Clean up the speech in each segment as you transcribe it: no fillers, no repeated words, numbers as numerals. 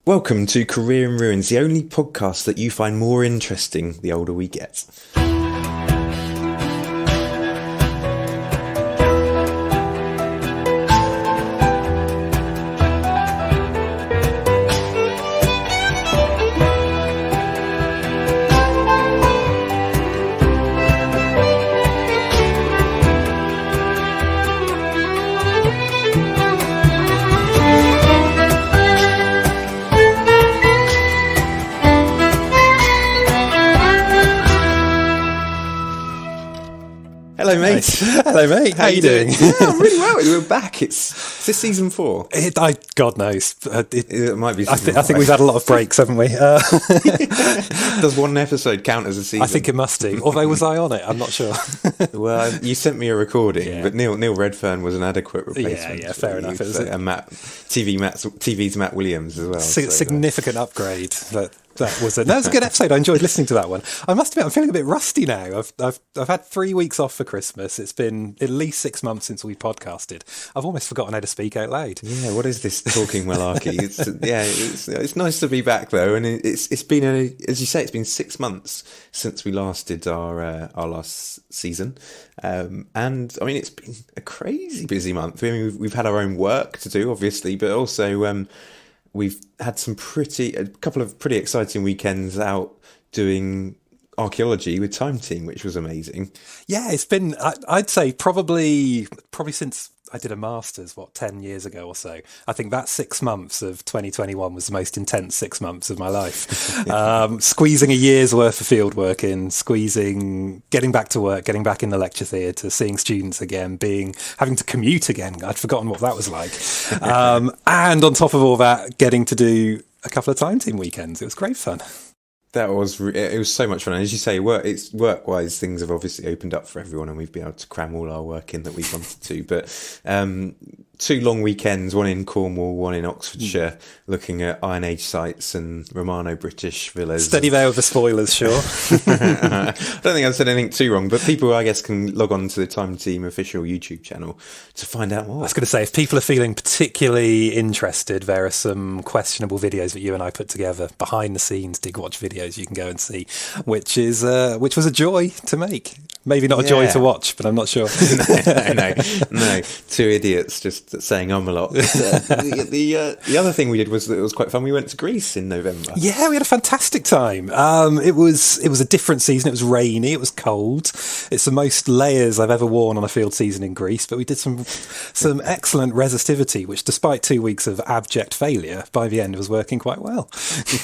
Welcome to Career in Ruins, the only podcast that you find more interesting the older we get. Hello, mate. Nice. Hello, mate. How you doing? Yeah, I'm really well. We're back. Is this season 4? God knows. It might be. I think we've had a lot of breaks, haven't we? Does one episode count as a season? I think it must do. Although, was I on it? I'm not sure. Well, you sent me a recording, Yeah. but Neil Redfern was an adequate replacement. Yeah, fair enough. And TV's Matt Williams as well. Significant upgrade. That was a good episode. I enjoyed listening to that one. I must admit, I'm feeling a bit rusty now. I've had 3 weeks off for Christmas. It's been at least 6 months since we podcasted. I've almost forgotten how to speak out loud. Yeah, what is this talking malarkey? It's nice to be back though, and it's been as you say, it's been 6 months since we last did our last season, and I mean it's been a crazy busy month. I mean we've had our own work to do, obviously, but also we've had a couple of pretty exciting weekends out doing archaeology with Time Team, which was amazing. Yeah, it's been, I'd say probably since I did a master's, 10 years ago or so. I think that 6 months of 2021 was the most intense 6 months of my life. Squeezing a year's worth of field work in, getting back to work, getting back in the lecture theatre, seeing students again, having to commute again. I'd forgotten what that was like. And on top of all that, getting to do a couple of Time Team weekends. It was great fun. It was so much fun. And as you say, work-wise, things have obviously opened up for everyone and we've been able to cram all our work in that we wanted to. But 2 long weekends, one in Cornwall, one in Oxfordshire, looking at Iron Age sites and Romano-British villas. Steady there with the spoilers, sure. I don't think I've said anything too wrong, but people, I guess, can log on to the Time Team official YouTube channel to find out more. I was going to say, if people are feeling particularly interested, there are some questionable videos that you and I put together, behind the scenes dig watch videos you can go and see, which was a joy to make. Maybe not a joy to watch, but I'm not sure. No. 2 idiots just saying a lot. The other thing we did was that it was quite fun. We went to Greece in November. Yeah, we had a fantastic time. It was a different season. It was rainy. It was cold. It's the most layers I've ever worn on a field season in Greece. But we did some excellent resistivity, which, despite 2 weeks of abject failure, by the end was working quite well.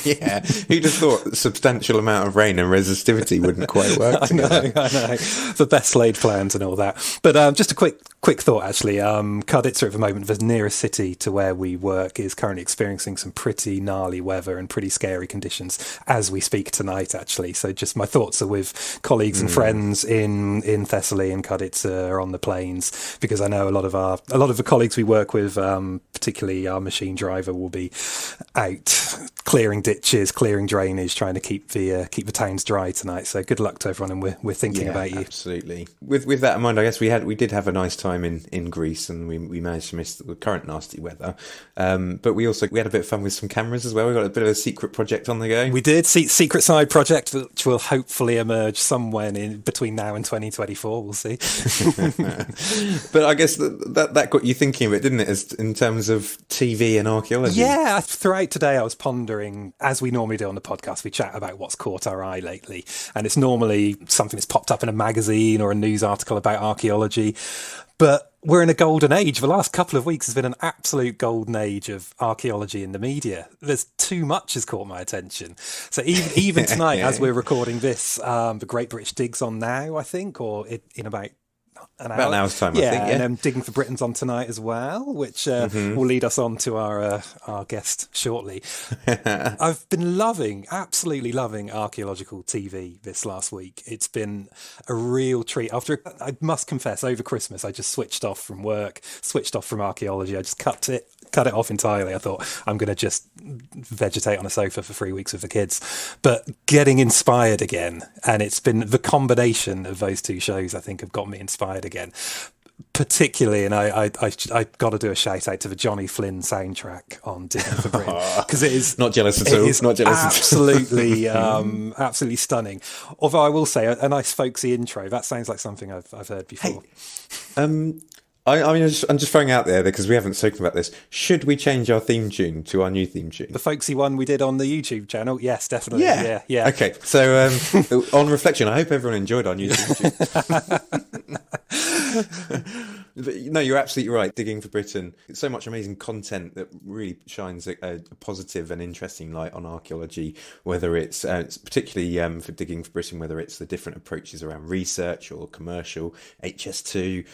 Yeah, who'd have thought a substantial amount of rain and resistivity wouldn't quite work together? I know. The best laid plans and all that. But just a quick thought, actually. Karditsa at the moment, the nearest city to where we work, is currently experiencing some pretty gnarly weather and pretty scary conditions as we speak tonight, actually. So just my thoughts are with colleagues and friends in Thessaly and Karditsa are on the plains, because I know a lot of the colleagues we work with, particularly our machine driver, will be out clearing ditches, clearing drainage, trying to keep the towns dry tonight. So good luck to everyone, and we're thinking about you. Absolutely. With that in mind, I guess we did have a nice time in Greece, and we managed to miss the current nasty weather. But we had a bit of fun with some cameras as well. We got a bit of a secret project on the go. We did. Secret side project, which will hopefully emerge somewhere in between now and 2024. We'll see. But I guess that got you thinking of it, didn't it, as in terms of TV and archaeology? Yeah. Throughout today, I was pondering, as we normally do on the podcast, we chat about what's caught our eye lately. And it's normally something that's popped up in a magazine or a news article about archaeology. But we're in a golden age. The last couple of weeks has been an absolute golden age of archaeology in the media. There's too much has caught my attention. So even tonight, as we're recording this, the Great British Dig's on now, I think, or in about an hour. About an hour's time, I think. Yeah. And then Digging for Britain's on tonight as well, which will lead us on to our guest shortly. I've been absolutely loving archaeological TV this last week. It's been a real treat. I must confess, over Christmas, I just switched off from work, switched off from archaeology. I just cut it off entirely. I thought, I'm going to just vegetate on a sofa for 3 weeks with the kids. But getting inspired again, and it's been the combination of those 2 shows, I think, have got me inspired again. particularly, and I got to do a shout out to the Johnny Flynn soundtrack on Digging for Britain, because it is not jealous at all. It is not jealous absolutely, absolutely stunning. Although I will say, a nice folksy intro. That sounds like something I've heard before. Hey, I'm just throwing out there because we haven't spoken about this. Should we change our theme tune to our new theme tune? The folksy one we did on the YouTube channel? Yes, definitely. Yeah. Okay, so on reflection, I hope everyone enjoyed our new theme tune. But, no, you're absolutely right. Digging for Britain. It's so much amazing content that really shines a positive and interesting light on archaeology, whether it's particularly for Digging for Britain, whether it's the different approaches around research or commercial, HS2,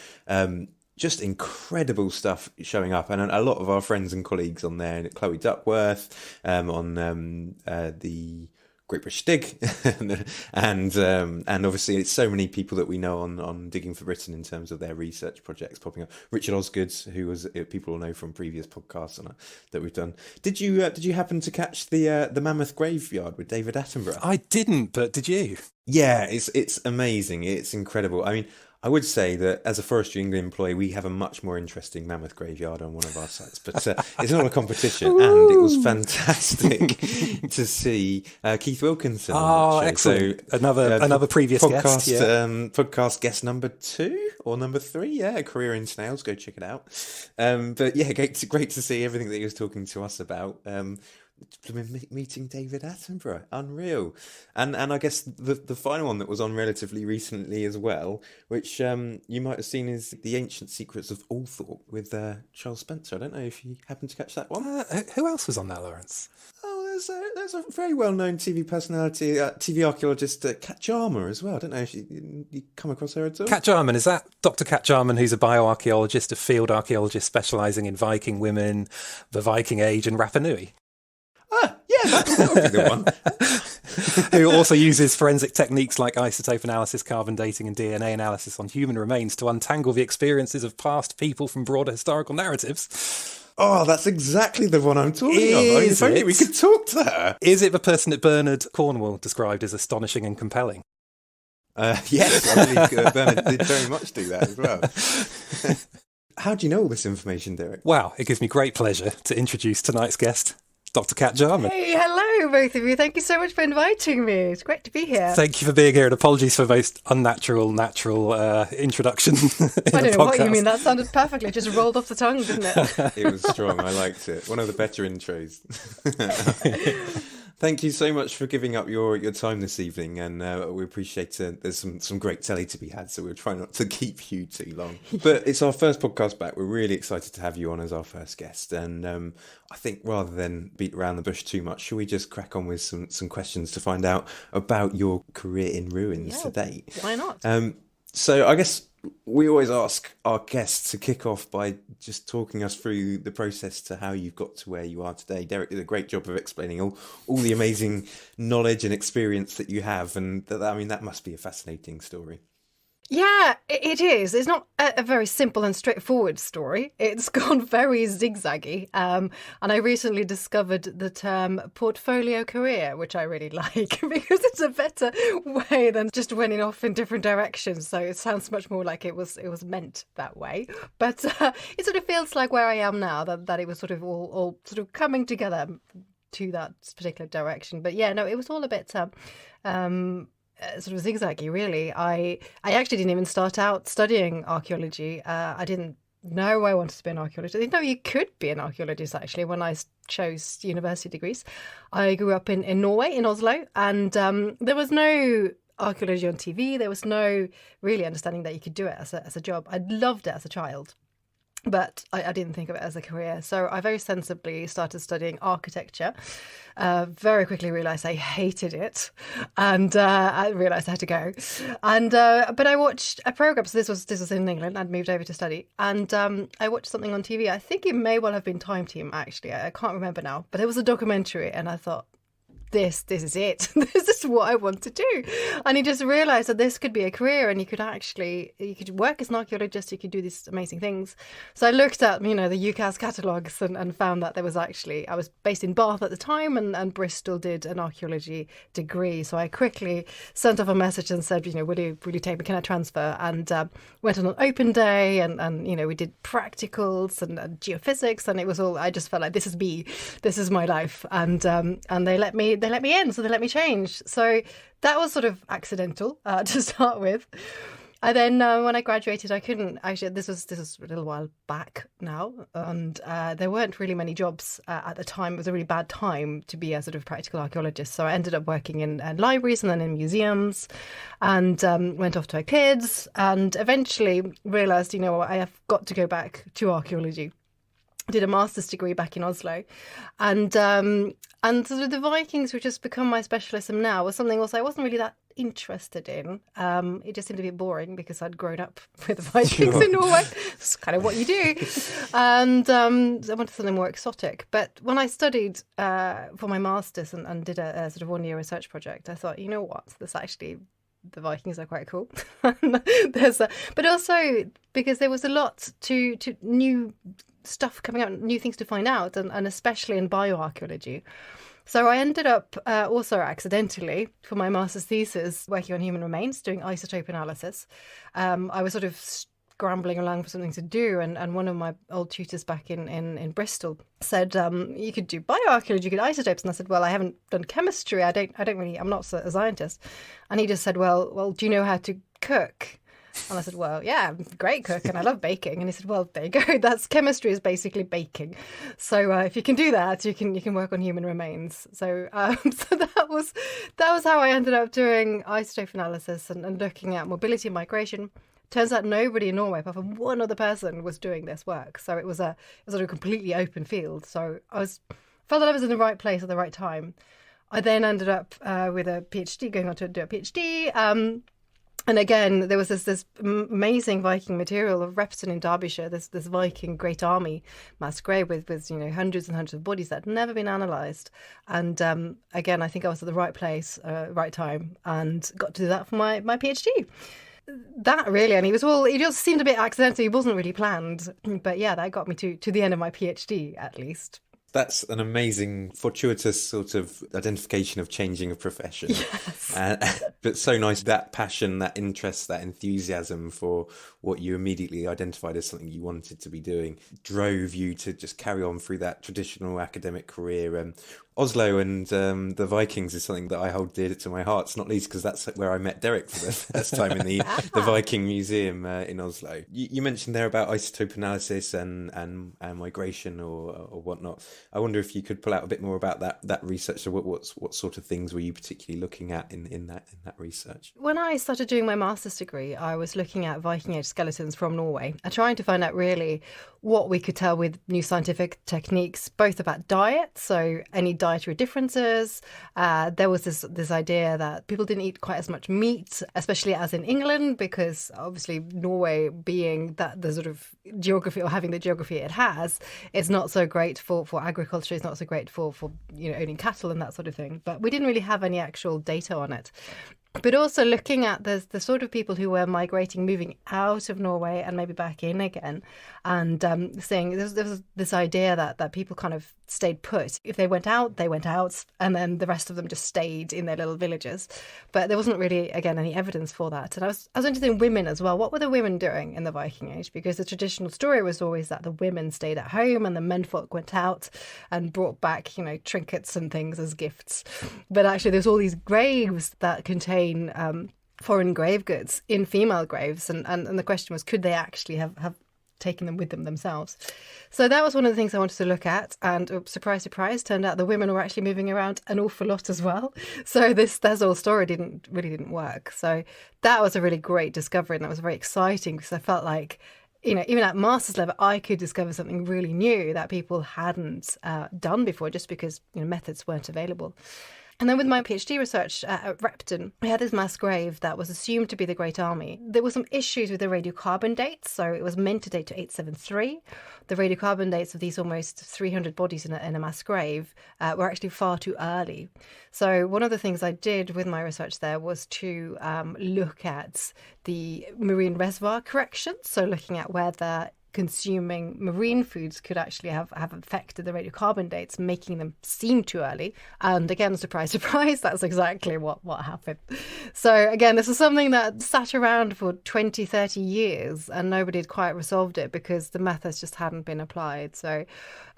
just incredible stuff showing up, and a lot of our friends and colleagues on there. Chloe Duckworth on the Great British Dig, and obviously it's so many people that we know on Digging for Britain in terms of their research projects popping up. Richard Osgood, who was people will know from previous podcasts that we've done. Did you happen to catch the Mammoth Graveyard with David Attenborough? I didn't, but did you? Yeah, it's amazing. It's incredible. I mean, I would say that as a Forestry England employee, we have a much more interesting mammoth graveyard on one of our sites, but it's not a competition, and it was fantastic to see Keith Wilkinson. Oh, excellent! So, another previous podcast, guest, yeah. Podcast guest number 2 or number 3, yeah, a career in snails. Go check it out. But yeah, great to see everything that he was talking to us about. Meeting David Attenborough, unreal, and I guess the final one that was on relatively recently as well, which you might have seen, is The Ancient Secrets of Althorp with Charles Spencer. I don't know if you happened to catch that one. Who else was on that, Lawrence? Oh, there's a very well-known TV personality, TV archaeologist, Cat Jarman as well. I don't know if you come across her at all. Cat Jarman, is that Dr Cat Jarman, who's a bioarchaeologist, a field archaeologist specialising in Viking women, the Viking Age and Rapa Nui? Yeah, that would be the one. Who also uses forensic techniques like isotope analysis, carbon dating and DNA analysis on human remains to untangle the experiences of past people from broader historical narratives. Oh, that's exactly the one I'm talking of. I mean, if only we could talk to her. Is it the person that Bernard Cornwell described as astonishing and compelling? Yes, I believe Bernard did very much do that as well. How do you know all this information, Derek? Wow, it gives me great pleasure to introduce tonight's guest, Dr Cat Jarman. Hey, hello, both of you. Thank you so much for inviting me. It's great to be here. Thank you for being here, and apologies for the most natural introduction. I don't know what you mean. That sounded perfectly. It just rolled off the tongue, didn't it? It was strong. I liked it. One of the better intros. Thank you so much for giving up your time this evening, and we appreciate it. There's some great telly to be had, so we'll try not to keep you too long. But it's our first podcast back. We're really excited to have you on as our first guest, and I think rather than beat around the bush too much, should we just crack on with some questions to find out about your career in ruins to date? Why not? So I guess we always ask our guests to kick off by just talking us through the process to how you've got to where you are today. Derek did a great job of explaining all the amazing knowledge and experience that you have, and that must be a fascinating story. Yeah, it is. It's not a very simple and straightforward story. It's gone very zigzaggy. And I recently discovered the term portfolio career, which I really like because it's a better way than just running off in different directions. So it sounds much more like it was meant that way. But it sort of feels like where I am now, that it was sort of all sort of coming together to that particular direction. But yeah, no, it was all a bit sort of zigzaggy, really. I actually didn't even start out studying archaeology. I didn't know I wanted to be an archaeologist. I didn't know you could be an archaeologist, actually, when I chose university degrees. I grew up in Norway, in Oslo, and there was no archaeology on TV. There was no really understanding that you could do it as a job. I loved it as a child, but I didn't think of it as a career. So I very sensibly started studying architecture. Very quickly realised I hated it, and I realised I had to go. And but I watched a programme. So this was in England. I'd moved over to study, and I watched something on TV. I think it may well have been Time Team, actually. I can't remember now. But it was a documentary, and I thought, this is it. This is what I want to do. And he just realized that this could be a career, and you could work as an archaeologist, you could do these amazing things. So I looked at, the UCAS catalogues and found that there was actually, I was based in Bath at the time, and Bristol did an archaeology degree. So I quickly sent off a message and said, will you take me, can I transfer? And went on an open day, and we did practicals and geophysics, and it was all, I just felt like this is me, this is my life. And they let me in, so they let me change. So that was sort of accidental to start with. And then when I graduated, I couldn't actually. This was a little while back now, and there weren't really many jobs at the time. It was a really bad time to be a sort of practical archaeologist. So I ended up working in libraries and then in museums, and went off to have kids, and eventually realised, I have got to go back to archaeology. Did a master's degree back in Oslo, and sort of the Vikings, which has become my specialism now, was something also I wasn't really that interested in. It just seemed a bit boring because I'd grown up with the Vikings in Norway. It's kind of what you do, and I wanted something more exotic. But when I studied for my master's and did a sort of 1-year research project, I thought, the Vikings are quite cool. But also because there was a lot to new stuff coming out, new things to find out, and especially in bioarchaeology. So I ended up also accidentally for my master's thesis working on human remains, doing isotope analysis. I was sort of scrambling along for something to do, and one of my old tutors back in Bristol said, you could do bioarchaeology, you could isotopes. And I said, well, I haven't done chemistry, I'm not a scientist. And he just said, well, do you know how to cook? And I said, well, yeah, I'm a great cook and I love baking. And he said, well, there you go. That's chemistry is basically baking. So if you can do that, you can work on human remains. So so that was how I ended up doing isotope analysis and looking at mobility and migration. Turns out nobody in Norway, apart from one other person, was doing this work. So it was a completely open field. So felt that I was in the right place at the right time. I then ended up with a PhD, going on to do a PhD. And again, there was this amazing Viking material of Repton in Derbyshire, this Viking Great Army mass grave with hundreds and hundreds of bodies that had never been analysed. And again, I think I was at the right place, right time, and got to do that for my PhD. That really, and it just seemed a bit accidental. It wasn't really planned, but yeah, that got me to the end of my PhD at least. That's an amazing, fortuitous sort of identification of changing a profession. Yes. But so nice, that passion, that interest, that enthusiasm for what you immediately identified as something you wanted to be doing drove you to just carry on through that traditional academic career. Oslo and the Vikings is something that I hold dear to my heart, not least because that's where I met Derek for the first time in the Viking Museum in Oslo. You mentioned there about isotope analysis and migration or whatnot. I wonder if you could pull out a bit more about that research. So what sort of things were you particularly looking at in that research? When I started doing my master's degree, I was looking at Viking age skeletons from Norway and trying to find out really what we could tell with new scientific techniques, both about diet, so any dietary differences. There was this idea that people didn't eat quite as much meat, especially as in England, because obviously Norway being the sort of geography, or having the geography it has, it's not so great for agriculture, it's not so great for owning cattle and that sort of thing. But we didn't really have any actual data on it. But also looking at the sort of people who were migrating, moving out of Norway and maybe back in again, and saying there was this idea that people kind of stayed put. If they went out, and then the rest of them just stayed in their little villages. But there wasn't really, again, any evidence for that. And I was interested in women as well. What were the women doing in the Viking Age? Because the traditional story was always that the women stayed at home and the menfolk went out and brought back, trinkets and things as gifts. But actually, there's all these graves that contain foreign grave goods in female graves, and the question was, could they actually have taken them with them themselves? So that was one of the things I wanted to look at, and surprise, surprise, turned out the women were actually moving around an awful lot as well. So this whole story didn't work. So that was a really great discovery, and that was very exciting because I felt like, even at master's level, I could discover something really new that people hadn't done before, just because methods weren't available. And then with my PhD research at Repton, we had this mass grave that was assumed to be the Great Army. There were some issues with the radiocarbon dates, so it was meant to date to 873. The radiocarbon dates of these almost 300 bodies in a mass grave were actually far too early. So one of the things I did with my research there was to look at the marine reservoir corrections, so looking at whether consuming marine foods could actually have affected the radiocarbon dates, making them seem too early. And again, surprise, surprise, that's exactly what happened. So again, this is something that sat around for 20, 30 years and nobody had quite resolved it because the methods just hadn't been applied. So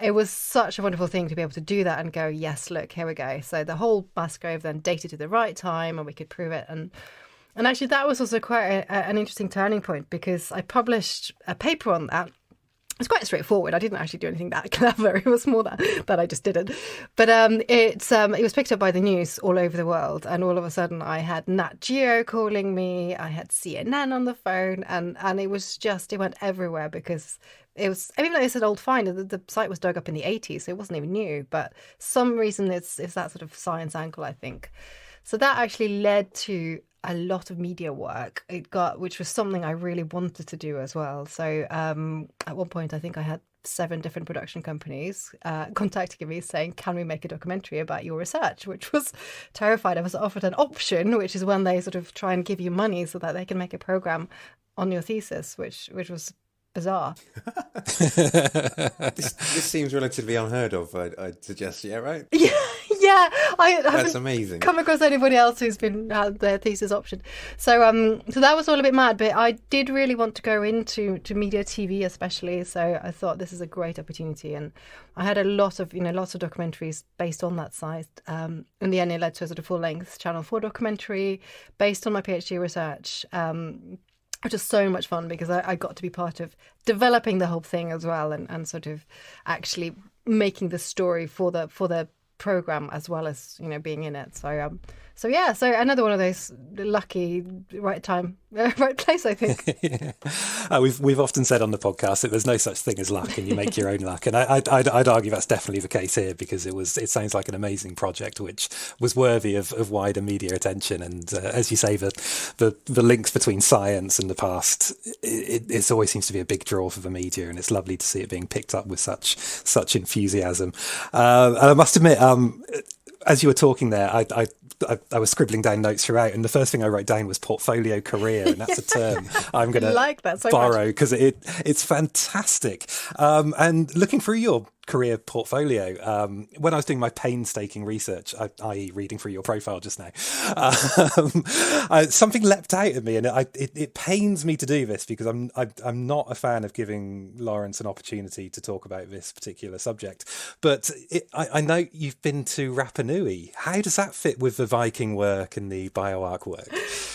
it was such a wonderful thing to be able to do that and go, yes, look, here we go. So the whole mass grave then dated to the right time and we could prove it. And actually, that was also quite an interesting turning point because I published a paper on that. It's quite straightforward. I didn't actually do anything that clever. It was more that I just didn't. But it was picked up by the news all over the world. And all of a sudden, I had Nat Geo calling me. I had CNN on the phone. And it was just, it went everywhere because it was, even though it's an old find, the site was dug up in the 80s, so it wasn't even new. But some reason it's that sort of science angle, I think. So that actually led to a lot of media work which was something I really wanted to do as well. So at one point, I think I had 7 different production companies contacting me saying, can we make a documentary about your research? Which was terrified. I was offered an option, which is when they sort of try and give you money so that they can make a program on your thesis, which was bizarre. This seems relatively unheard of, I'd suggest. Yeah, right? Yeah, I That's haven't amazing. come across anybody else who's had their thesis option. So that was all a bit mad, but I did really want to go into media, TV especially. So I thought this is a great opportunity, and I had lots of documentaries based on that site. In the end, it led to a sort of full-length Channel 4 documentary based on my PhD research. Which is so much fun because I got to be part of developing the whole thing as well, and sort of actually making the story for the program as well as being in it. So another one of those lucky right time, right place, I think. Yeah. We've often said on the podcast that there's no such thing as luck, and you make your own luck. And I'd argue that's definitely the case here because it sounds like an amazing project which was worthy of wider media attention. And as you say, the links between science and the past, it always seems to be a big draw for the media, and it's lovely to see it being picked up with such enthusiasm. And I must admit, as you were talking there, I was scribbling down notes throughout, and the first thing I wrote down was portfolio career, and that's a term I'm going to borrow because it's fantastic. And looking through your career portfolio, when I was doing my painstaking research, i.e. reading through your profile just now, something leapt out at me, and it pains me to do this because I'm not a fan of giving Lawrence an opportunity to talk about this particular subject. But I know you've been to Rapa Nui. How does that fit with the Viking work and the bioarch work?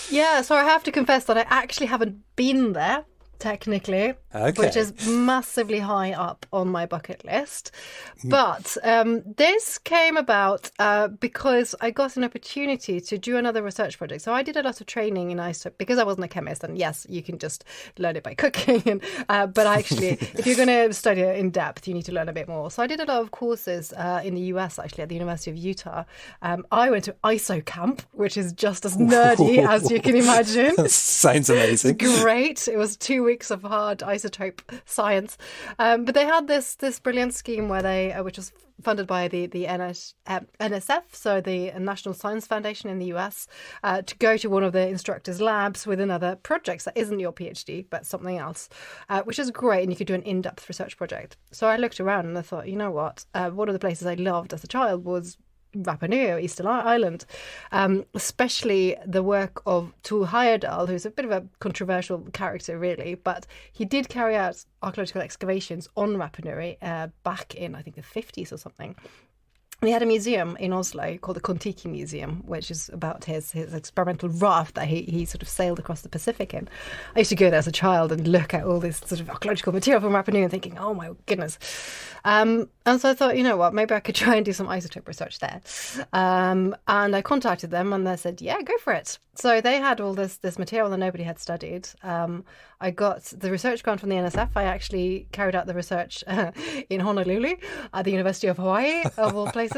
Yeah, so I have to confess that I actually haven't been there. Technically, okay. Which is massively high up on my bucket list. But this came about because I got an opportunity to do another research project. So I did a lot of training in isotope because I wasn't a chemist. And yes, you can just learn it by cooking. But actually, if you're going to study it in depth, you need to learn a bit more. So I did a lot of courses in the US, actually, at the University of Utah. I went to ISO camp, which is just as nerdy as you can imagine. Sounds amazing. Great. It was 2 weeks of hard isotope science, but they had this brilliant scheme where they, which was funded by the NSF, so the National Science Foundation in the US, to go to one of the instructors' labs with another project that isn't your PhD but something else, which is great, and you could do an in-depth research project. So I looked around and I thought, you know what, one of the places I loved as a child was Rapa Nui, Easter Island, especially the work of Tor Heyerdahl, who's a bit of a controversial character, really, but he did carry out archaeological excavations on Rapa Nui back in, I think, the 50s or something. We had a museum in Oslo called the Kon-Tiki Museum, which is about his experimental raft that he sort of sailed across the Pacific in. I used to go there as a child and look at all this sort of archaeological material from Rapa Nui and thinking, oh my goodness. And so I thought, you know what, maybe I could try and do some isotope research there. And I contacted them and they said, yeah, go for it. So they had all this material that nobody had studied. I got the research grant from the NSF. I actually carried out the research in Honolulu at the University of Hawaii, of all places.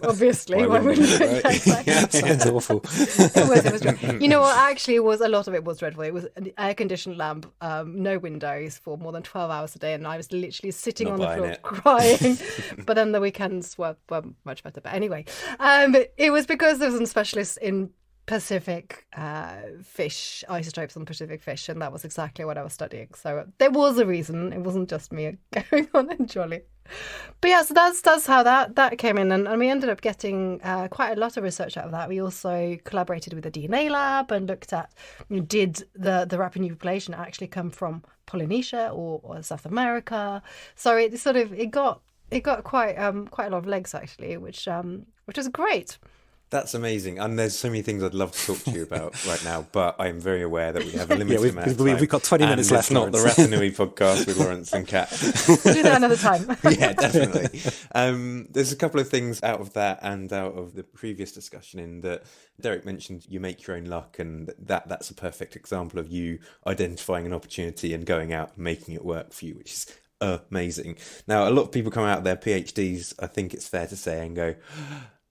Obviously, Why why wouldn't wouldn't you, it? right? Yeah, exactly. Sounds awful. It was dreadful. You know what? Actually, it was a lot of it was dreadful. It was an air-conditioned lamp, no windows for more than 12 hours a day, and I was literally sitting Not on the buying floor it. crying. But then the weekends were much better. But anyway, it was because there was some specialists in Pacific fish, isotopes on Pacific fish, and that was exactly what I was studying. So there was a reason. It wasn't just me going on and jolly. But yeah, so that's how that came in, and we ended up getting quite a lot of research out of that. We also collaborated with the DNA lab and looked at, did the rapid new population actually come from Polynesia or South America? So it got quite a lot of legs actually, which was great. That's amazing. And there's so many things I'd love to talk to you about right now, but I'm very aware that we have a limited amount of time. We've got 20 minutes left. It's not the Rapanui podcast with Lawrence and Kat. We'll do that another time. Yeah, definitely. There's a couple of things out of that and out of the previous discussion in that Derek mentioned you make your own luck, and that's a perfect example of you identifying an opportunity and going out and making it work for you, which is amazing. Now, a lot of people come out of their PhDs, I think it's fair to say, and go,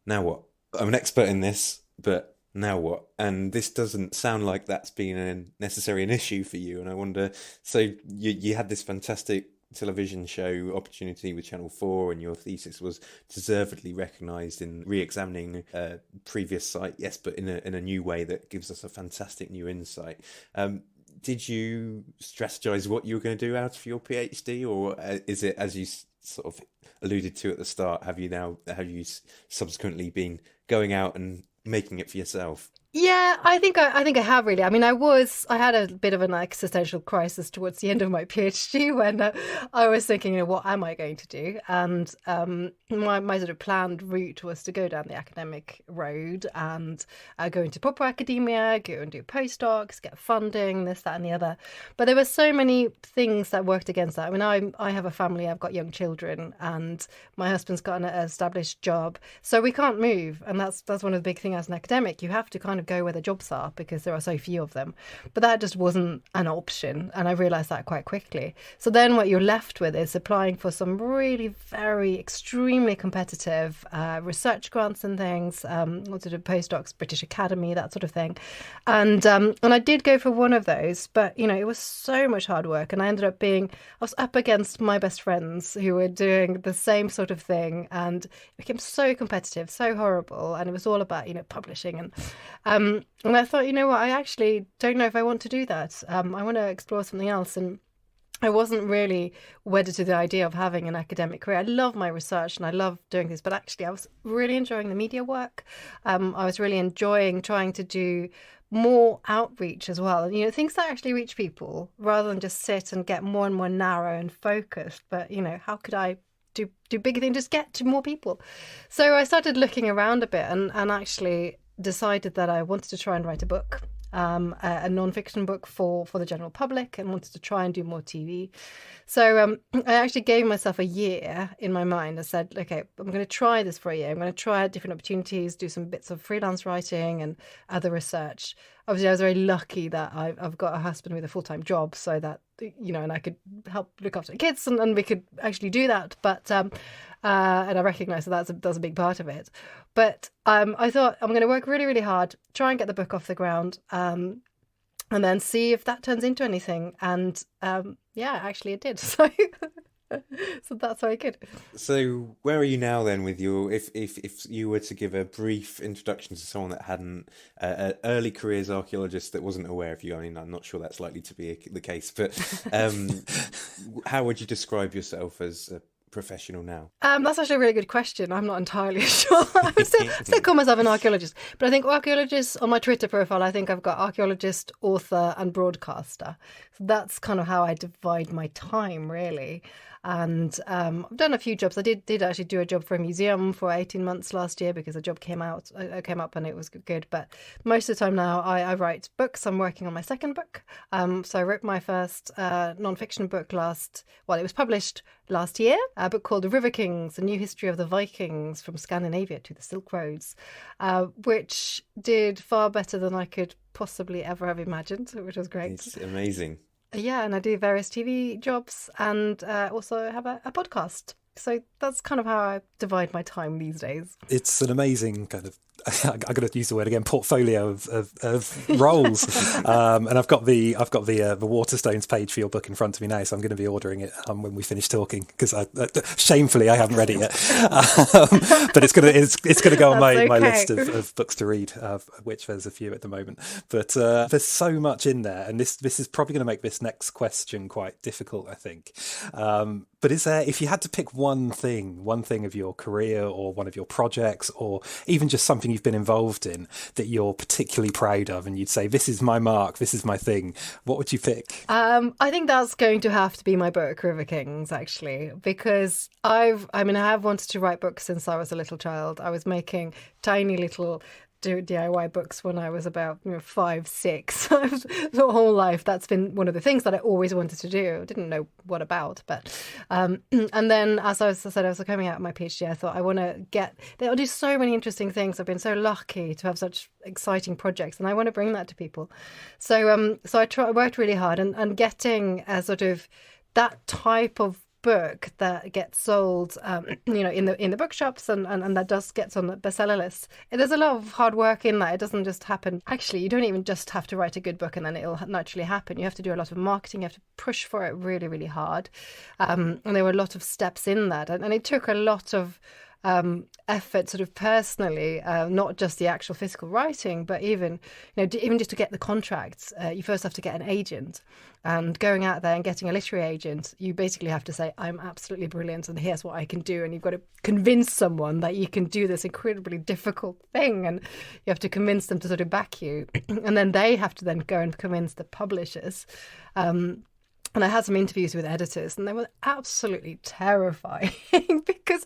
now what? I'm an expert in this, but now what? And this doesn't sound like that's been necessarily an issue for you. And I wonder, so you had this fantastic television show opportunity with Channel 4, and your thesis was deservedly recognised in re-examining a previous site, yes, but in a new way that gives us a fantastic new insight. Did you strategise what you were going to do out of your PhD, or is it, as you sort of alluded to at the start, have you subsequently been going out and making it for yourself? Yeah, I think I have really. I mean, I had a bit of an existential crisis towards the end of my PhD when I was thinking, what am I going to do? And my sort of planned route was to go down the academic road and go into proper academia, go and do postdocs, get funding, this, that, and the other. But there were so many things that worked against that. I mean, I have a family, I've got young children, and my husband's got an established job, so we can't move. And that's one of the big things as an academic. You have to kind of go where the jobs are because there are so few of them. But that just wasn't an option, and I realised that quite quickly. So then what you're left with is applying for some really very extremely competitive research grants and things, also did postdocs, British Academy, that sort of thing. And I did go for one of those, but it was so much hard work, and I was up against my best friends who were doing the same sort of thing, and it became so competitive, so horrible, and it was all about publishing and I thought, what, I actually don't know if I want to do that. I want to explore something else. And I wasn't really wedded to the idea of having an academic career. I love my research and I love doing this, but actually I was really enjoying the media work. I was really enjoying trying to do more outreach as well. Things that actually reach people rather than just sit and get more and more narrow and focused. But, how could I do bigger things, just get to more people? So I started looking around a bit and actually decided that I wanted to try and write a book, a non-fiction book for the general public, and wanted to try and do more TV. So I actually gave myself a year in my mind. I said, okay, I'm going to try this for a year. I'm going to try different opportunities, do some bits of freelance writing and other research. Obviously, I was very lucky that I've got a husband with a full-time job, so that, and I could help look after the kids and we could actually do that. But and I recognise that that's a big part of it. But I thought I'm going to work really, really hard, try and get the book off the ground, and then see if that turns into anything. And actually it did. So so that's very good. So where are you now then with your, if you were to give a brief introduction to someone that hadn't, an early careers archaeologist that wasn't aware of you? I mean, I'm not sure that's likely to be the case, but how would you describe yourself as a professional now? That's actually a really good question. I'm not entirely sure. I would still call myself an archaeologist, but I think archaeologist on my Twitter profile, I think I've got archaeologist, author and broadcaster. So that's kind of how I divide my time, really. And I've done a few jobs. I did actually do a job for a museum for 18 months last year because a job came up and it was good. But most of the time now I write books. I'm working on my second book. So I wrote my first non-fiction book it was published last year, a book called The River Kings, A New History of the Vikings from Scandinavia to the Silk Roads, which did far better than I could possibly ever have imagined, which was great. It's amazing. Yeah, and I do various TV jobs and also have a podcast. So that's kind of how I divide my time these days. It's an amazing kind of, I'm going to use the word again, portfolio of roles. And I've got the Waterstones page for your book in front of me now, so I'm going to be ordering it when we finish talking, because shamefully I haven't read it yet. But it's going to go on my list of books to read, which there's a few at the moment. But there's so much in there, and this is probably going to make this next question quite difficult, I think. But is there, if you had to pick one thing of your career or one of your projects, or even just something you've been involved in that you're particularly proud of, and you'd say, this is my mark, this is my thing, what would you pick? I think that's going to have to be my book, River Kings, actually, because I have wanted to write books since I was a little child. I was making tiny little DIY books when I was about 5, 6. The whole life, that's been one of the things that I always wanted to do. I didn't know what about, but and then as I was coming out of my PhD, I thought they'll do so many interesting things. I've been so lucky to have such exciting projects, and I want to bring that to people. So I worked really hard, and getting a sort of that type of book that gets sold in the bookshops and that just gets on the bestseller list. There's a lot of hard work in that. It doesn't just happen. Actually, you don't even just have to write a good book and then it'll naturally happen. You have to do a lot of marketing. You have to push for it really, really hard, and there were a lot of steps in that, and it took a lot of effort sort of personally, not just the actual physical writing, but even just to get the contracts. You first have to get an agent, and going out there and getting a literary agent, you basically have to say, I'm absolutely brilliant and here's what I can do, and you've got to convince someone that you can do this incredibly difficult thing, and you have to convince them to sort of back you, and then they have to then go and convince the publishers. And I had some interviews with editors, and they were absolutely terrifying because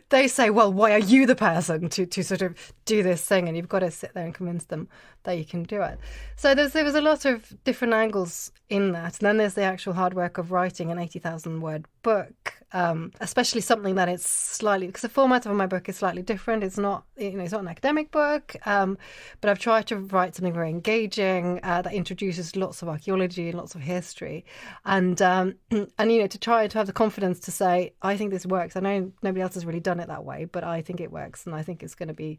they say, well, why are you the person to sort of do this thing? And you've got to sit there and convince them that you can do it. So there was a lot of different angles in that. And then there's the actual hard work of writing an 80,000 word book, especially something that is slightly, because the format of my book is slightly different. It's not, it's not an academic book, but I've tried to write something very engaging that introduces lots of archaeology and lots of history. And to try to have the confidence to say, I think this works. I know nobody else has really done it that way, but I think it works, and I think it's going to be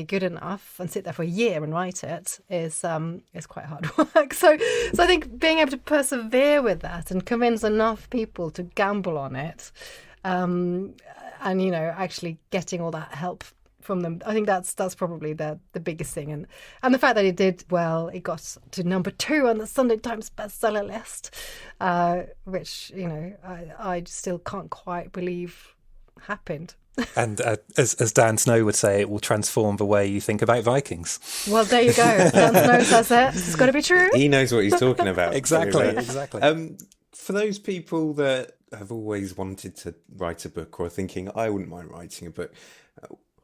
good enough, and sit there for a year and write it is quite hard work. So I think being able to persevere with that and convince enough people to gamble on it, and actually getting all that help from them, I think that's probably the biggest thing, and the fact that it did well. It got to number 2 on the Sunday Times bestseller list, which I still can't quite believe happened. And as Dan Snow would say, it will transform the way you think about Vikings. Well, there you go. Dan Snow says it. It's got to be true. He knows what he's talking about. Exactly. For those people that have always wanted to write a book, or are thinking, I wouldn't mind writing a book,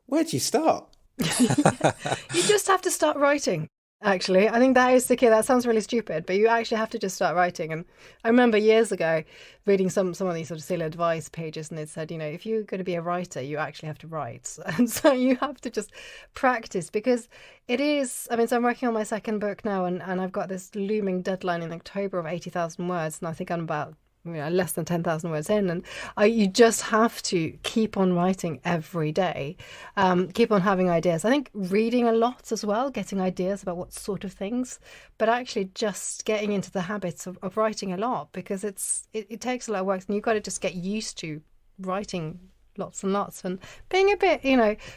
where do you start? You just have to start writing. Actually, I think that is the key. That sounds really stupid, but you actually have to just start writing. And I remember years ago reading some of these sort of silly advice pages, and it said, if you're going to be a writer, you actually have to write. And so you have to just practice, because it is, so I'm working on my second book now, and I've got this looming deadline in October of 80,000 words, and I think I'm about less than 10,000 words in, and you just have to keep on writing every day, keep on having ideas. I think reading a lot as well, getting ideas about what sort of things, but actually just getting into the habits of writing a lot, because it takes a lot of work, and you've got to just get used to writing lots and lots, and being a bit,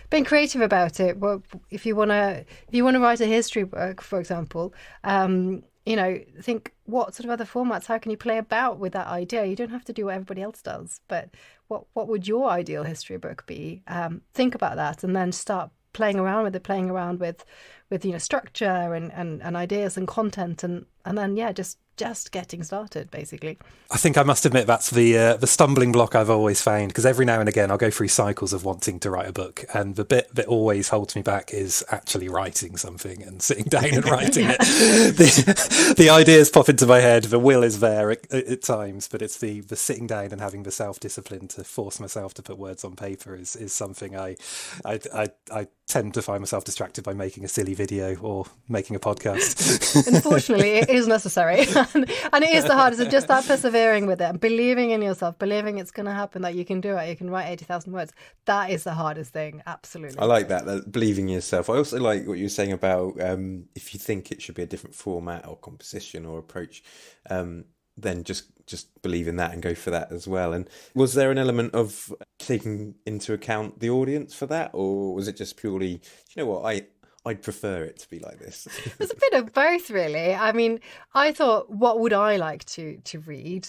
being creative about it. Well, if you want to write a history book, for example, think what sort of other formats, how can you play about with that idea? You don't have to do what everybody else does, but what would your ideal history book be? Think about that, and then start playing around with structure and ideas and content, and then just getting started, basically. I think I must admit that's the stumbling block I've always found, because every now and again I'll go through cycles of wanting to write a book, and the bit that always holds me back is actually writing something and sitting down and writing it. The ideas pop into my head, the will is there at times, but it's the sitting down and having the self-discipline to force myself to put words on paper is something I tend to find myself distracted by making a silly video or making a podcast. Unfortunately, it is necessary. And it is the hardest. It's just that persevering with it and believing in yourself, believing it's going to happen, that you can do it, you can write 80,000 words. That is the hardest thing, absolutely. I like that believing in yourself. I also like what you were saying about if you think it should be a different format or composition or approach, then just believe in that and go for that as well. And was there an element of taking into account the audience for that, or was it just purely, you know what, I'd prefer it to be like this? There's a bit of both, really. I mean, I thought, what would I like to read?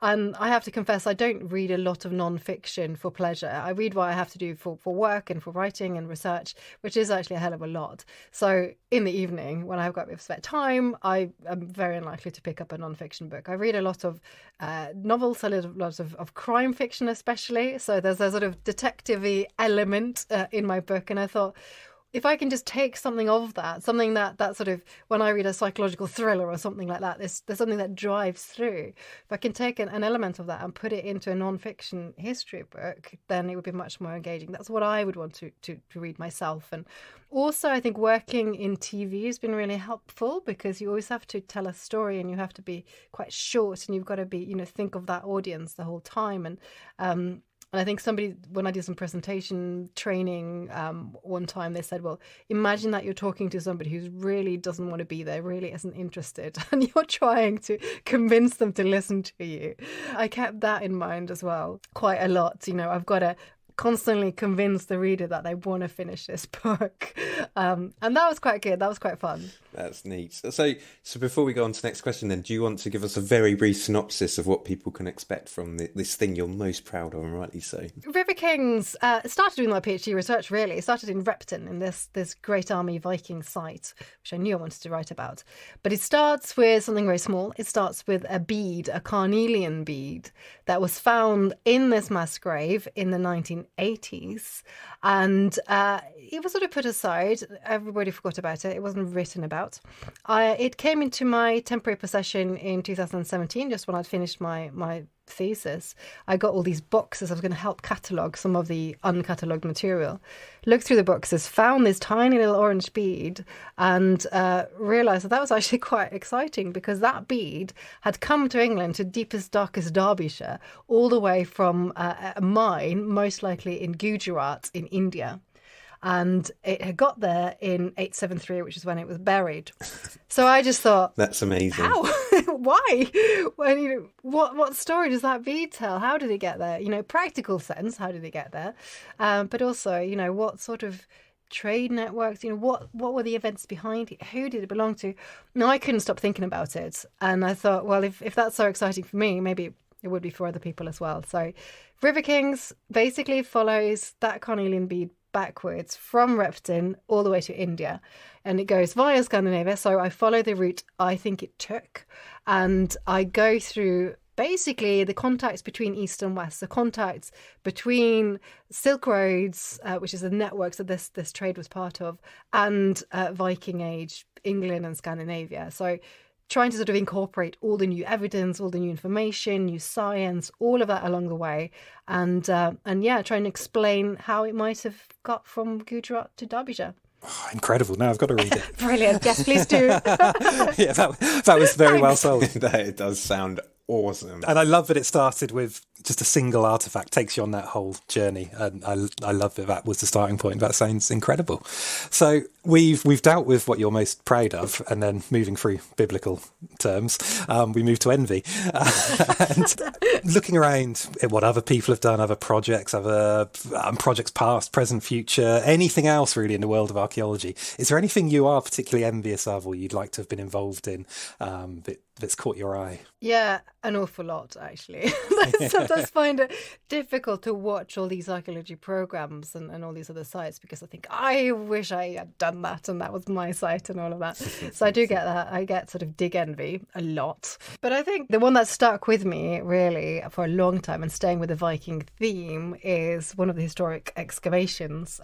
And I have to confess, I don't read a lot of non-fiction for pleasure. I read what I have to do for work and for writing and research, which is actually a hell of a lot. So in the evening, when I've got a bit of spare time, I am very unlikely to pick up a non-fiction book. I read a lot of novels, a lot of crime fiction especially. So there's a sort of detective-y element in my book. And I thought, if I can just take something of that, something that sort of, when I read a psychological thriller or something like that, there's something that drives through. If I can take an element of that and put it into a non-fiction history book, then it would be much more engaging. That's what I would want to read myself. And also, I think working in TV has been really helpful, because you always have to tell a story and you have to be quite short, and you've got to be, think of that audience the whole time. And I think when I did some presentation training one time, they said, well, imagine that you're talking to somebody who really doesn't want to be there, really isn't interested, and you're trying to convince them to listen to you. I kept that in mind as well quite a lot. I've got to constantly convince the reader that they want to finish this book. And that was quite good. That was quite fun. That's neat. So before we go on to the next question then, do you want to give us a very brief synopsis of what people can expect from this thing you're most proud of, and rightly so? River Kings started doing my PhD research, really. It started in Repton, in this Great Army Viking site, which I knew I wanted to write about. But it starts with something very small. It starts with a bead, a carnelian bead, that was found in this mass grave in the 1980s. And it was sort of put aside. Everybody forgot about it. It wasn't written about. It came into my temporary possession in 2017, just when I'd finished my thesis. I got all these boxes. I was going to help catalogue some of the uncatalogued material. Looked through the boxes, found this tiny little orange bead, and realised that was actually quite exciting, because that bead had come to England, to deepest, darkest Derbyshire, all the way from a mine, most likely in Gujarat in India. And it had got there in 873, which is when it was buried. So I just thought, that's amazing. How? Why? What story does that bead tell? How did it get there? Practical sense, how did it get there? But also, what sort of trade networks, what were the events behind it? Who did it belong to? No, I couldn't stop thinking about it. And I thought, well, if that's so exciting for me, maybe it would be for other people as well. So River Kings basically follows that carnelian bead backwards from Repton all the way to India, and it goes via Scandinavia. So I follow the route I think it took, and I go through basically the contacts between East and West, the contacts between Silk Roads, which is the networks that this trade was part of, and Viking Age England and Scandinavia. So trying to sort of incorporate all the new evidence, all the new information, new science, all of that along the way. And trying to explain how it might have got from Gujarat to Derbyshire. Oh, incredible. Now I've got to read it. Brilliant. Yes, please do. Yeah, that was very well sold. It does sound awesome. And I love that it started with just a single artifact, takes you on that whole journey. And I love that was the starting point. That sounds incredible. So we've dealt with what you're most proud of, and then moving through biblical terms, we move to envy. And looking around at what other people have done, other projects, projects past, present, future, anything else really in the world of archaeology. Is there anything you are particularly envious of, or you'd like to have been involved in that's caught your eye? Yeah, an awful lot, actually. I sometimes find it difficult to watch all these archaeology programs and all these other sites, because I think, I wish I had done that and that was my site and all of that. So I do get that. I get sort of dig envy a lot. But I think the one that stuck with me really for a long time, and staying with the Viking theme, is one of the historic excavations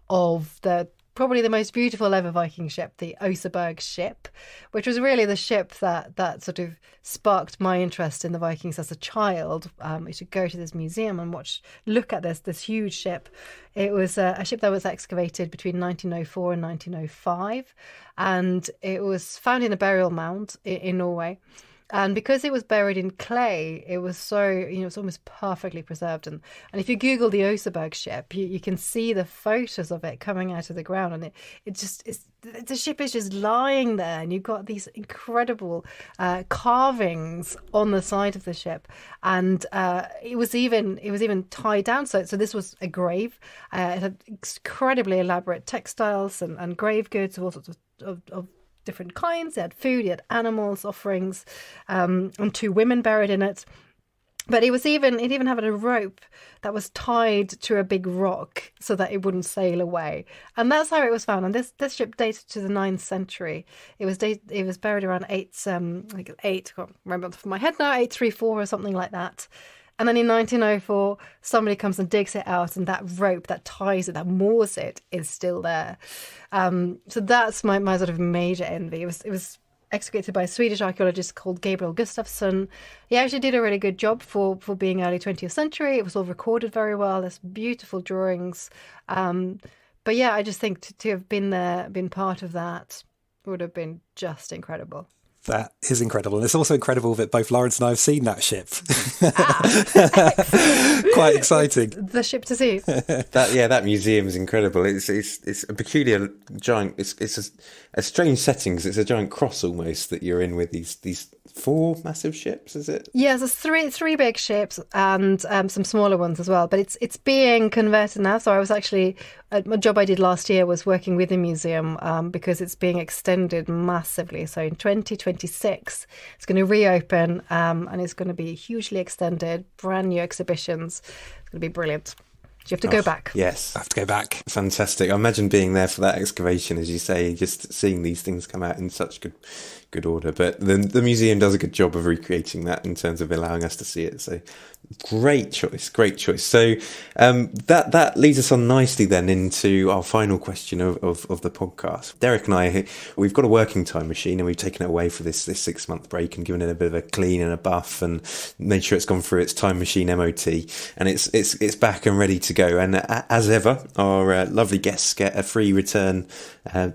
of the probably the most beautiful ever Viking ship, the Oseberg ship, which was really the ship that sort of sparked my interest in the Vikings as a child. We should go to this museum and look at this huge ship. It was a ship that was excavated between 1904 and 1905, and it was found in a burial mound in Norway. And because it was buried in clay, it was so, it's almost perfectly preserved. And if you Google the Oseberg ship, you can see the photos of it coming out of the ground. And the ship is just lying there. And you've got these incredible carvings on the side of the ship. And it was even tied down. So this was a grave. It had incredibly elaborate textiles and grave goods of all sorts of different kinds. They had food, they had animals, offerings, and 2 women buried in it. But it even had a rope that was tied to a big rock so that it wouldn't sail away. And that's how it was found. And this ship dated to the 9th century. It was buried around 8, I can't remember off the top of my head now, 834 or something like that. And then in 1904, somebody comes and digs it out, and that rope that ties it, that moors it, is still there. So that's my sort of major envy. It was excavated by a Swedish archaeologist called Gabriel Gustafsson. He actually did a really good job for being early 20th century. It was all recorded very well. There's beautiful drawings. But yeah, I just think to have been there, been part of that, would have been just incredible. That is incredible. And it's also incredible that both Lawrence and I have seen that ship. Quite exciting. The ship to see. That museum is incredible. It's a peculiar giant, it's a strange setting because it's a giant cross almost that you're in with these 4 massive ships, is it? Yeah, there's three big ships and some smaller ones as well. But it's being converted now. So I was actually, a job I did last year was working with the museum because it's being extended massively. So in 2026, it's going to reopen and it's going to be hugely extended, brand new exhibitions. It's going to be brilliant. You have to go back. Yes. I have to go back. Fantastic. I imagine being there for that excavation, as you say, just seeing these things come out in such good order. But the museum does a good job of recreating that in terms of allowing us to see it. So great choice. So that leads us on nicely then into our final question of the podcast. Derek and I, we've got a working time machine and we've taken it away for this 6-month break and given it a bit of a clean and a buff and made sure it's gone through its time machine MOT, and it's back and ready to go. And as ever, our lovely guests get a free return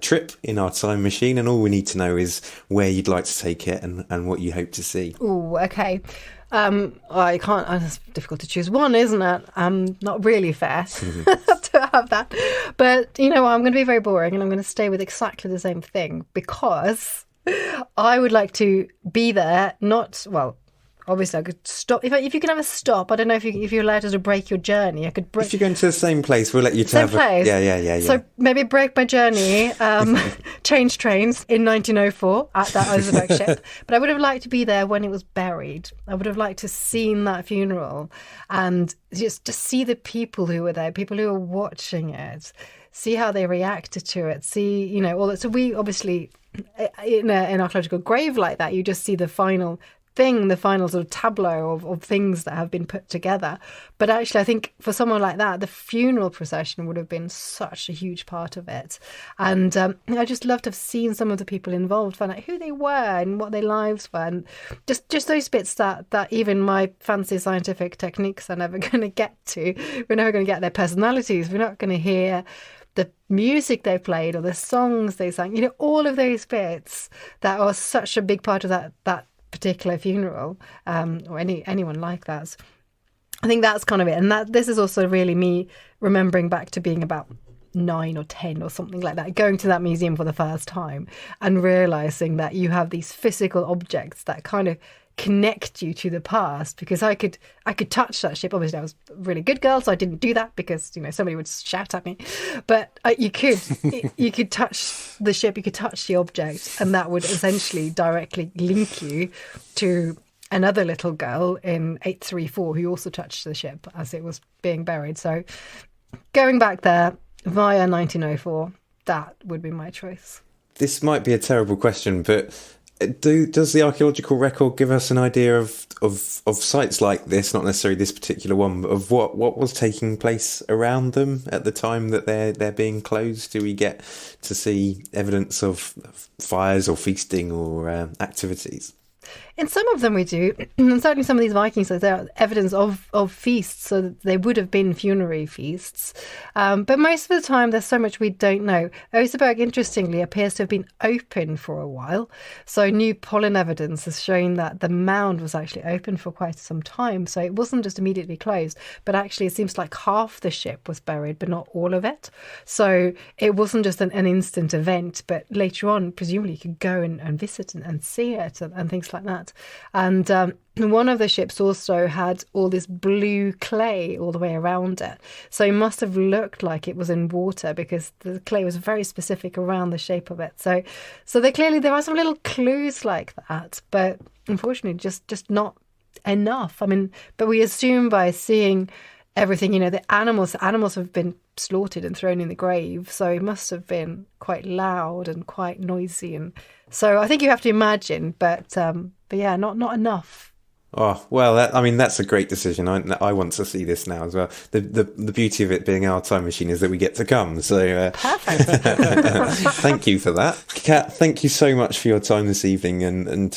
trip in our time machine, and all we need to know is where you'd like to take it and what you hope to see. Oh, okay. I can't. It's difficult to choose one, isn't it? Not really fair to have that. But you know what? I'm going to be very boring, and I'm going to stay with exactly the same thing because I would like to be there. Obviously, I could stop. If you can have a stop, I don't know if you're allowed to break your journey. I could break. If you're going to the same place, we'll let you same place. Yeah. So maybe break my journey, change trains in 1904 at that Oseberg ship. But I would have liked to be there when it was buried. I would have liked to have seen that funeral and just see the people who were there, people who were watching it, see how they reacted to it, see all that. So we obviously in an archaeological grave like that, you just see the final thing, the final sort of tableau of things that have been put together. But actually, I think for someone like that, the funeral procession would have been such a huge part of it. And I just love to have seen some of the people involved, find out who they were and what their lives were, and just those bits that even my fancy scientific techniques are never going to get to. We're never going to get their personalities. We're not going to hear the music they played or the songs they sang. All of those bits that are such a big part of that particular funeral, or anyone like that. I think that's kind of it. And this is also really me remembering back to being about 9 or 10 or something like that, going to that museum for the first time and realising that you have these physical objects that kind of connect you to the past. Because I could touch that ship. Obviously I was a really good girl, so I didn't do that because somebody would shout at me, but you could touch the ship, you could touch the object, and that would essentially directly link you to another little girl in 834 who also touched the ship as it was being buried. So going back there via 1904, that would be my choice. This might be a terrible question, but Does the archaeological record give us an idea of sites like this, not necessarily this particular one, but of what was taking place around them at the time that they're being closed? Do we get to see evidence of fires or feasting or activities? In some of them we do, and certainly some of these Viking sites, there are evidence of feasts, so that they would have been funerary feasts. But most of the time there's so much we don't know. Oseberg, interestingly, appears to have been open for a while. So new pollen evidence has shown that the mound was actually open for quite some time. So it wasn't just immediately closed, but actually it seems like half the ship was buried, but not all of it. So it wasn't just an instant event, but later on, presumably you could go and visit and see it and things like that. And one of the ships also had all this blue clay all the way around it. So it must have looked like it was in water because the clay was very specific around the shape of it. So there are some little clues like that, but unfortunately just not enough. I mean, but we assume by seeing everything, the animals have been slaughtered and thrown in the grave. So it must have been quite loud and quite noisy. And so I think you have to imagine, but yeah, not enough. Oh, well, that's a great decision. I want to see this now as well. The beauty of it being our time machine is that we get to come. So perfect. Thank you for that. Kat, thank you so much for your time this evening and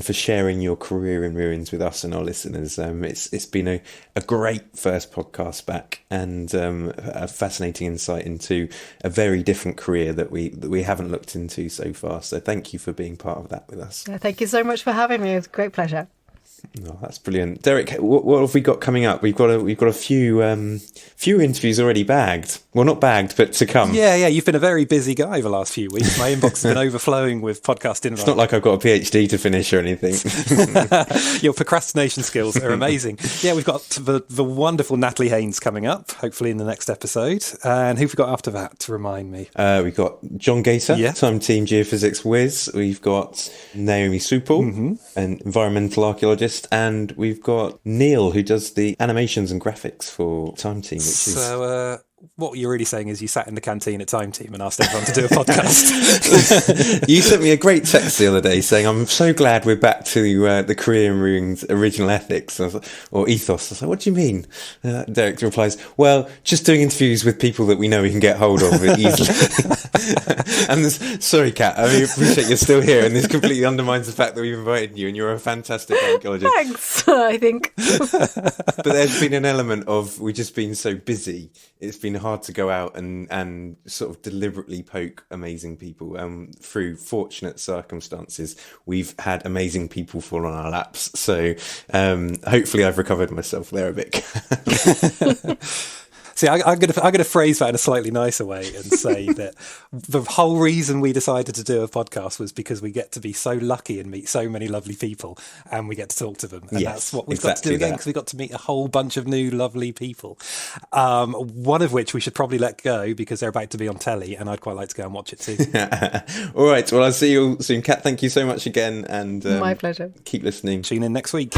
for sharing your career in ruins with us and our listeners. It's been a great first podcast back and a fascinating insight into a very different career that we haven't looked into so far. So thank you for being part of that with us. Yeah, thank you so much for having me. It was a great pleasure. Oh, that's brilliant, Derek. What have we got coming up? We've got a few interviews already bagged. Well, not bagged, but to come. Yeah. You've been a very busy guy the last few weeks. My inbox has been overflowing with podcast invites. It's not like I've got a PhD to finish or anything. Your procrastination skills are amazing. Yeah, we've got the wonderful Natalie Haynes coming up, hopefully in the next episode. And who've we got after that? To remind me, we've got John Gator, Time Team Geophysics whiz. We've got Naomi Supel, an environmental archaeologist. And we've got Neil, who does the animations and graphics for Time Team. So what you're really saying is you sat in the canteen at Time Team and asked everyone to do a podcast. You sent me a great text the other day saying, I'm so glad we're back to the Career in Ruins original ethics or ethos. I was like, what do you mean? Derek replies, well, just doing interviews with people that we know we can get hold of easily. And sorry, Kat, I appreciate you're still here, and this completely undermines the fact that we've invited you, and you're a fantastic archaeologist. Thanks, I think. But there's been an element of we've just been so busy. It's been hard to go out and sort of deliberately poke amazing people. Through fortunate circumstances, we've had amazing people fall on our laps. So hopefully I've recovered myself there a bit. See, I'm going to phrase that in a slightly nicer way and say that the whole reason we decided to do a podcast was because we get to be so lucky and meet so many lovely people, and we get to talk to them. And that's what we've got to do again, because we got to meet a whole bunch of new lovely people. One of which we should probably let go because they're about to be on telly, and I'd quite like to go and watch it too. All right. Well, I'll see you all soon. Kat, thank you so much again. And my pleasure. Keep listening. Tune in next week.